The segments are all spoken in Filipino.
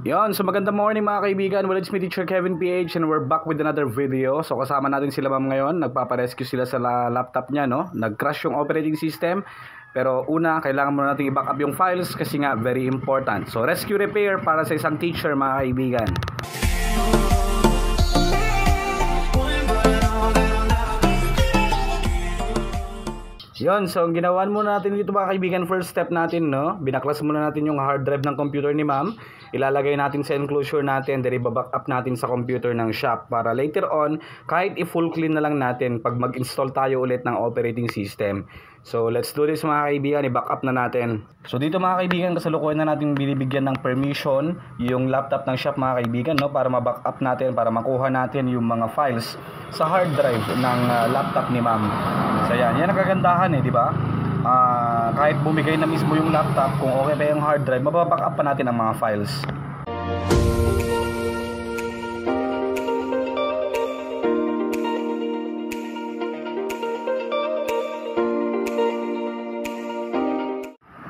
Yon, so magandang morning mga kaibigan. Well, it's me, Teacher Kevin PH, and we're back with another video. So kasama natin sila ma'am ngayon. Nagpaparescue sila sa laptop niya, no? Nag-crash yung operating system. Pero una, kailangan muna natin i-backup yung files kasi nga very important. So rescue repair para sa isang teacher mga kaibigan. Yon, so ang ginawa muna natin dito mga kaibigan, first step natin, no? Binaklas muna natin yung hard drive ng computer ni ma'am. Ilalagay natin sa enclosure natin, then i-back up natin sa computer ng shop para later on, kahit i-full clean na lang natin pag mag-install tayo ulit ng operating system. So let's do this mga kaibigan, i-back up na natin. So dito mga kaibigan, kasalukuyan na natin binibigyan ng permission yung laptop ng shop mga kaibigan, no? Para ma-back up natin, para makuha natin yung mga files sa hard drive ng laptop ni ma'am. So yan ang kagandahan di ba? Kahit bumigay na mismo yung laptop, kung okay pa yung hard drive, mababack up pa natin ang mga files.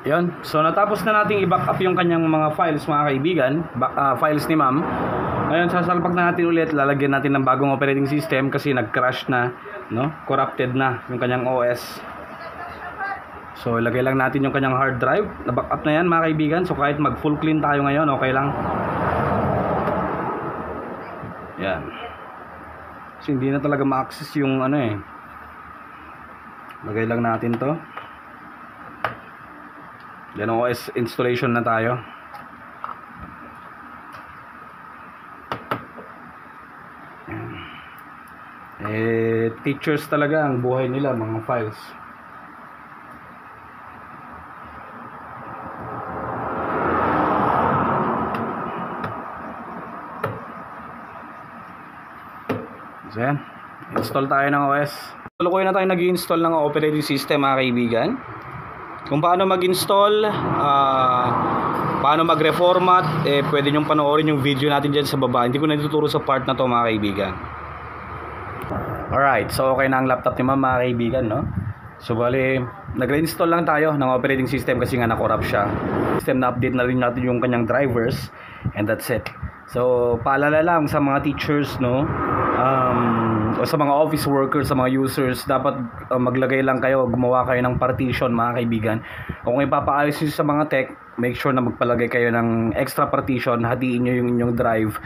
Yan, so natapos na nating i-back up yung kanyang mga files mga kaibigan, files ni ma'am. Ngayon sasalpak na natin ulit, lalagyan natin ng bagong operating system kasi nag-crash na, no? Corrupted na yung kanyang OS. So ilagay lang natin yung kanyang hard drive. Na-back up na yan mga kaibigan. So kahit mag-full clean tayo ngayon, okay lang. Yan. So hindi na talaga ma-access yung lagay lang natin to. Yan, OS installation na tayo. Teachers talaga ang buhay nila, mga files. So yan, install tayo ng OS. Tuloy na tayo nag-install ng operating system mga kaibigan. Kung paano mag-install, paano mag-reformat, pwede nyong panoorin yung video natin dyan sa baba. Hindi ko na ituturo sa part na to mga kaibigan. Alright, so okay na ang laptop ni ma'am mga kaibigan, no? So bali, nag-reinstall lang tayo ng operating system kasi nga na-corrupt siya. System na update na rin natin yung kanyang drivers, and that's it. So paalala lang sa mga teachers, no? O sa mga office workers, sa mga users, dapat maglagay lang kayo, gumawa kayo ng partition mga kaibigan. Kung ipapaayos nyo sa mga tech, make sure na magpalagay kayo ng extra partition, hatiin nyo yung inyong drive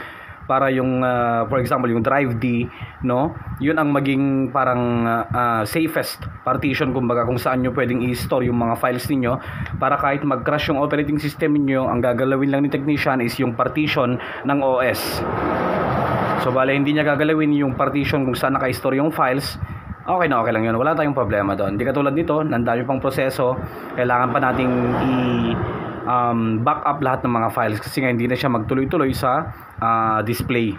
para yung for example yung drive D, no, yun ang maging parang safest partition kumbaga, kung saan nyo pwedeng i-store yung mga files niyo para kahit mag-crash yung operating system niyo, ang gagalawin lang ni technician is yung partition ng OS. So bale hindi niya gagalawin yung partition kung saan naka-store yung files. Okay na, okay lang yun, wala tayong problema doon. Hindi katulad nito, nandami pang proseso, kailangan pa nating back up lahat ng mga files kasi nga hindi na siya magtuloy-tuloy sa display.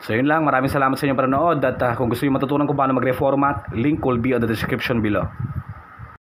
So yun lang, maraming salamat sa inyong panonood at kung gusto niyo matutunan kung paano mag-reformat, link will be on the description below.